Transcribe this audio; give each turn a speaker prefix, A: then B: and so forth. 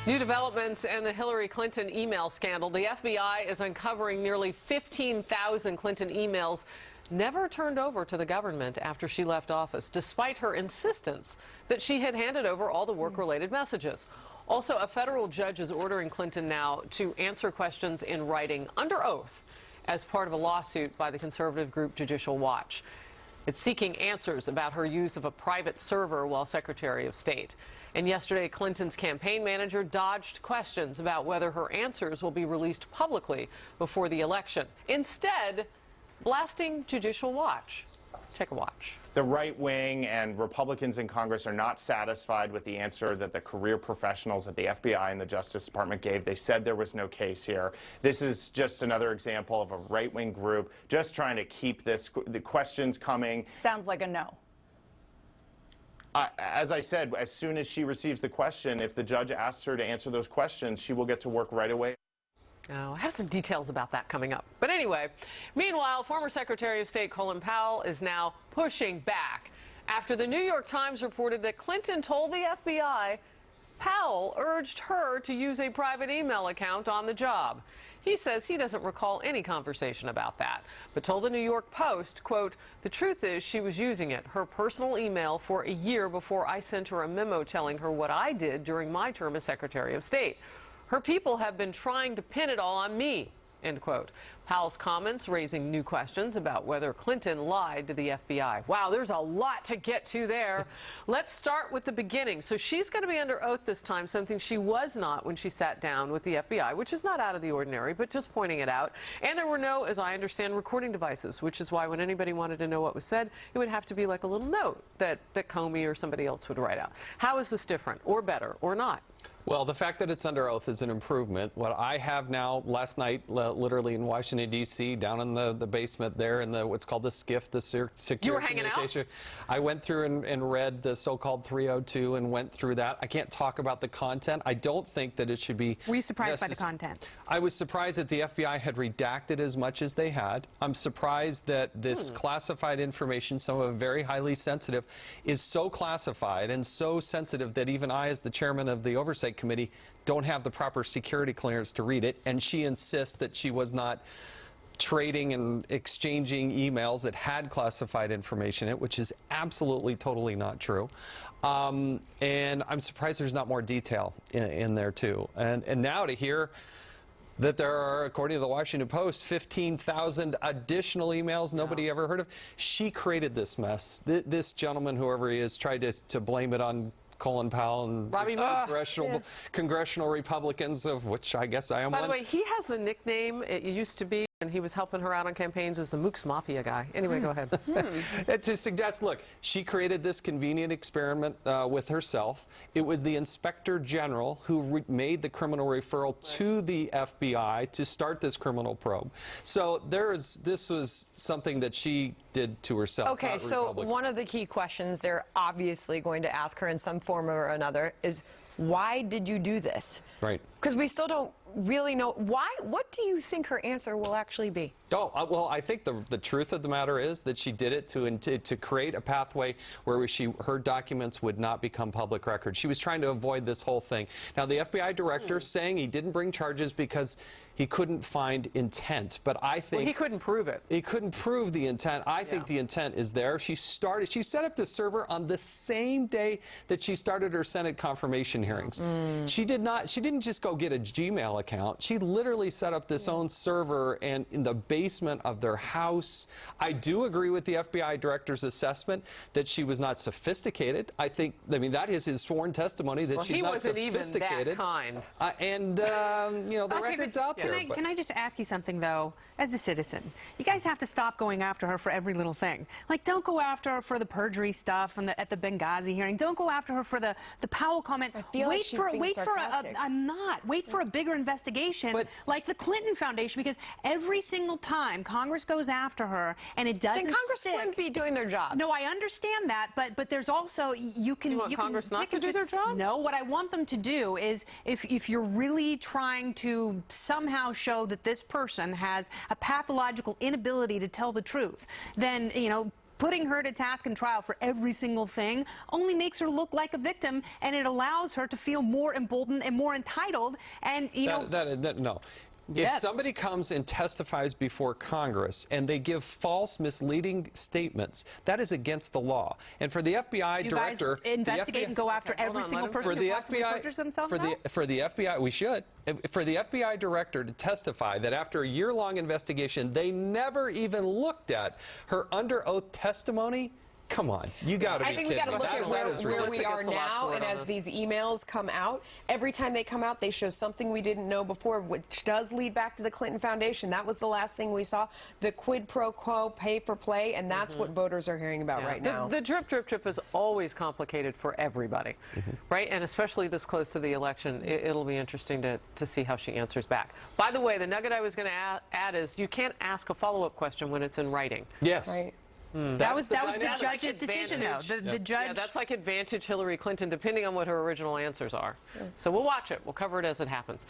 A: New developments in the Hillary Clinton email scandal. The FBI is uncovering nearly 15,000 Clinton emails never turned over to the government after she left office, despite her insistence that she had handed over all the work-related messages. Also, a federal judge is ordering Clinton now to answer questions in writing under oath as part of a lawsuit by the conservative group Judicial Watch. It's seeking answers about her use of a private server while Secretary of State. And yesterday, Clinton's campaign manager dodged questions about whether her answers will be released publicly before the election, instead blasting Judicial Watch. Take a watch.
B: The right wing and Republicans in Congress are not satisfied with the answer that the career professionals at the FBI and the Justice Department gave. They said there was no case here. This is just another example of a right-wing group just trying to keep the questions coming.
C: Sounds like a no.
B: As I said, as soon as she receives the question, if the judge asks her to answer those questions, she will get to work right away.
A: Oh, I have some details about that coming up. But anyway, meanwhile, former Secretary of State Colin Powell is now pushing back after the New York Times reported that Clinton told the FBI Powell urged her to use a private email account on the job. He says he doesn't recall any conversation about that, but told the New York Post, quote, "The truth is she was using it, her personal email, for a year before I sent her a memo telling her what I did during my term as Secretary of State. Her people have been trying to pin it all on me," end quote. Powell's comments raising new questions about whether Clinton lied to the FBI. Wow, there's a lot to get to there. Let's start with the beginning. So she's going to be under oath this time, something she was not when she sat down with the FBI, which is not out of the ordinary, but just pointing it out. And there were no, as I understand, recording devices, which is why when anybody wanted to know what was said, it would have to be like a little note that Comey or somebody else would write out. How is this different, or better, or not?
D: Well, the fact that it's under oath is an improvement. What I have now, last night, literally in Washington, D.C., down in the basement there in what's called the SCIF, the Secure
A: You were hanging out?
D: I went through and read the so-called 302 and went through that. I can't talk about the content. I don't think that it should be...
E: Were you surprised by the content?
D: I was surprised that the FBI had redacted as much as they had. I'm surprised that this classified information, some of it very highly sensitive, is so classified and so sensitive that even I, as the chairman of the Oversight Committee, don't have the proper security clearance to read it, and she insists that she was not trading and exchanging emails that had classified information in it, which is absolutely, totally not true. And I'm surprised there's not more detail in there, too. And now to hear that there are, according to the Washington Post, 15,000 additional emails nobody ever heard of. She created this mess. This gentleman, whoever he is, tried to blame it on Colin Powell and congressional Republicans, of which I guess I am one.
A: By the way, he has the nickname, it used to be, and he was helping her out on campaigns as the Mooks Mafia guy. Anyway, go ahead.
D: To suggest, look, she created this convenient experiment with herself. It was the Inspector General who made the criminal referral to the FBI to start this criminal probe. So this was something that she did to herself.
C: Okay, so one of the key questions they're obviously going to ask her in some form or another is, why did you do this?
D: Right.
C: Because we still don't really know why. What do you think her answer will actually be?
D: Oh, well, I think the truth of the matter is that she did it to create a pathway where her documents would not become public record. She was trying to avoid this whole thing. Now, the FBI director saying he didn't bring charges because he couldn't find intent, but I think...
A: Well, he couldn't prove it.
D: He couldn't prove the intent. I think the intent is there. She set up the server on the same day that she started her Senate confirmation hearings. She didn't just go get a Gmail account. She literally set up this own server and in the basement of their house. I do agree with the FBI director's assessment that she was not sophisticated. I mean, that is his sworn testimony that she's not sophisticated.
A: He wasn't even that kind.
D: You know, the record's out there.
E: Can I just ask you something, though, as a citizen? You guys have to stop going after her for every little thing. Like, don't go after her for the perjury stuff at the Benghazi hearing. Don't go after her for the Powell comment.
C: I feel like she's being sarcastic.
E: I'm not. Wait for a bigger investigation, like the Clinton Foundation, because every single time Congress goes after her and it doesn't
C: then Congress wouldn't be doing their job.
E: No, I understand that, but there's also you want
A: Congress not to do their job?
E: No, what I want them to do is if you're really trying to somehow show that this person has a pathological inability to tell the truth, then putting her to task and trial for every single thing only makes her look like a victim, and it allows her to feel more emboldened and more entitled. And
D: No.
E: Yes.
D: If somebody comes and testifies before Congress and they give false, misleading statements, that is against the law. And for the FBI director,
E: you guys investigate and go after every single person who possibly perjures themselves now?
D: For the FBI, we should. For the FBI director to testify that after a year-long investigation, they never even looked at her under oath testimony. Come on, you got to be
C: I think
D: kidding.
C: we got to look at where we
A: realistic.
C: are
A: That's the last
C: now,
A: word
C: and
A: on
C: as
A: this.
C: these emails come out, every time they come out, they show something we didn't know before, which does lead back to the Clinton Foundation. That was the last thing we saw, the quid pro quo, pay for play, and that's what voters are hearing about right now.
A: The drip, drip, drip is always complicated for everybody, right? And especially this close to the election, it'll be interesting to see how she answers back. By the way, the nugget I was going to add is you can't ask a follow-up question when it's in writing.
D: Yes.
C: Right.
E: That was the
A: That's like
E: judge's decision, though.
A: advantage.
E: The judge.
A: Yeah, that's like advantage Hillary Clinton, depending on what her original answers are. So we'll watch it. We'll cover it as it happens.